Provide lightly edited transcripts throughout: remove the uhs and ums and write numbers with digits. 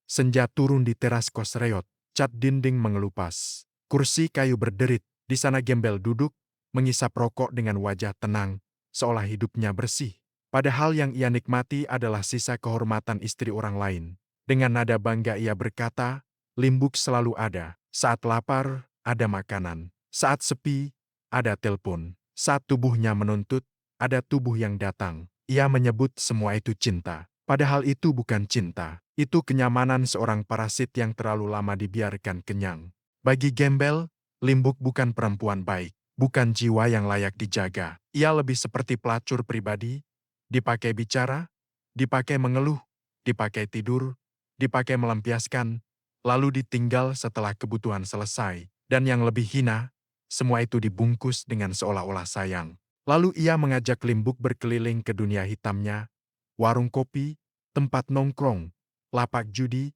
Senja turun di teras kos reot, cat dinding mengelupas. Kursi kayu berderit, di sana Gembel duduk, mengisap rokok dengan wajah tenang, seolah hidupnya bersih. Padahal yang ia nikmati adalah sisa kehormatan istri orang lain. Dengan nada bangga ia berkata, Limbuk selalu ada. Saat lapar, ada makanan. Saat sepi, ada telepon. Saat tubuhnya menuntut, ada tubuh yang datang. Ia menyebut semua itu cinta. Padahal itu bukan cinta. Itu kenyamanan seorang parasit yang terlalu lama dibiarkan kenyang. Bagi Gembel, Limbuk bukan perempuan baik. Bukan jiwa yang layak dijaga. Ia lebih seperti pelacur pribadi, dipakai bicara, dipakai mengeluh, dipakai tidur, dipakai melampiaskan, lalu ditinggal setelah kebutuhan selesai. Dan yang lebih hina, semua itu dibungkus dengan seolah-olah sayang. Lalu ia mengajak Limbuk berkeliling ke dunia hitamnya, warung kopi, tempat nongkrong, lapak judi,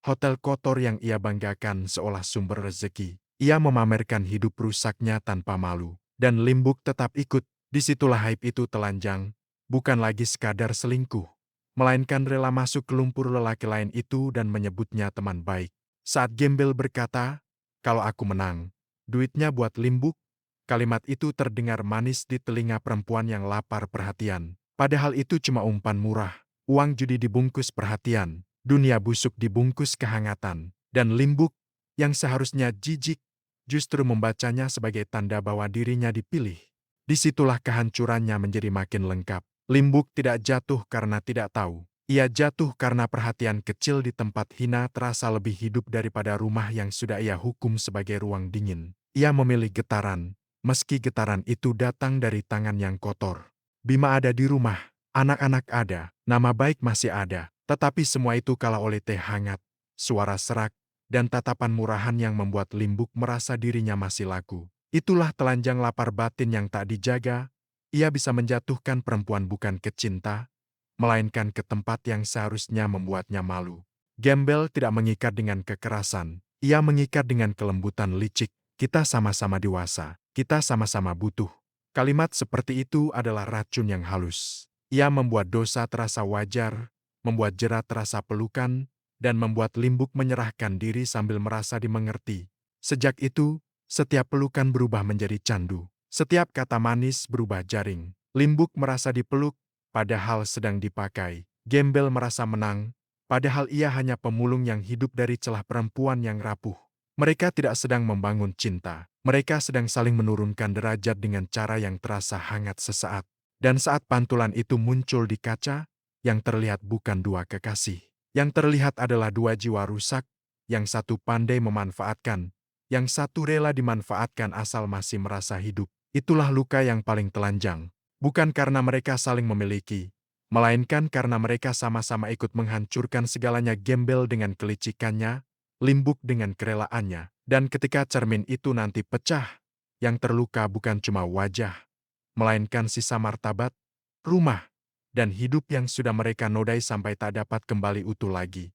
hotel kotor yang ia banggakan seolah sumber rezeki. Ia memamerkan hidup rusaknya tanpa malu. Dan Limbuk tetap ikut. Disitulah hype itu telanjang. Bukan lagi sekadar selingkuh. Melainkan rela masuk ke lumpur lelaki lain itu dan menyebutnya teman baik. Saat Gembel berkata, kalau aku menang, duitnya buat Limbuk, kalimat itu terdengar manis di telinga perempuan yang lapar perhatian. Padahal itu cuma umpan murah. Uang judi dibungkus perhatian. Dunia busuk dibungkus kehangatan. Dan Limbuk, yang seharusnya jijik, justru membacanya sebagai tanda bahwa dirinya dipilih. Disitulah kehancurannya menjadi makin lengkap. Limbuk tidak jatuh karena tidak tahu. Ia jatuh karena perhatian kecil di tempat hina terasa lebih hidup daripada rumah yang sudah ia hukum sebagai ruang dingin. Ia memilih getaran, meski getaran itu datang dari tangan yang kotor. Bima ada di rumah, anak-anak ada, nama baik masih ada. Tetapi semua itu kalah oleh teh hangat, suara serak, dan tatapan murahan yang membuat Limbuk merasa dirinya masih laku. Itulah telanjang lapar batin yang tak dijaga. Ia bisa menjatuhkan perempuan bukan ke cinta, melainkan ke tempat yang seharusnya membuatnya malu. Gembel tidak mengikat dengan kekerasan. Ia mengikat dengan kelembutan licik. Kita sama-sama dewasa. Kita sama-sama butuh. Kalimat seperti itu adalah racun yang halus. Ia membuat dosa terasa wajar, membuat jerat terasa pelukan, dan membuat Limbuk menyerahkan diri sambil merasa dimengerti. Sejak itu, setiap pelukan berubah menjadi candu. Setiap kata manis berubah jaring. Limbuk merasa dipeluk, padahal sedang dipakai. Gembel merasa menang, padahal ia hanya pemulung yang hidup dari celah perempuan yang rapuh. Mereka tidak sedang membangun cinta. Mereka sedang saling menurunkan derajat dengan cara yang terasa hangat sesaat. Dan saat pantulan itu muncul di kaca, yang terlihat bukan dua kekasih. Yang terlihat adalah dua jiwa rusak, yang satu pandai memanfaatkan, yang satu rela dimanfaatkan asal masih merasa hidup. Itulah luka yang paling telanjang. Bukan karena mereka saling memiliki, melainkan karena mereka sama-sama ikut menghancurkan segalanya. Gembel dengan kelicikannya, Limbuk dengan kerelaannya. Dan ketika cermin itu nanti pecah, yang terluka bukan cuma wajah, melainkan sisa martabat, rumah, dan hidup yang sudah mereka nodai sampai tak dapat kembali utuh lagi.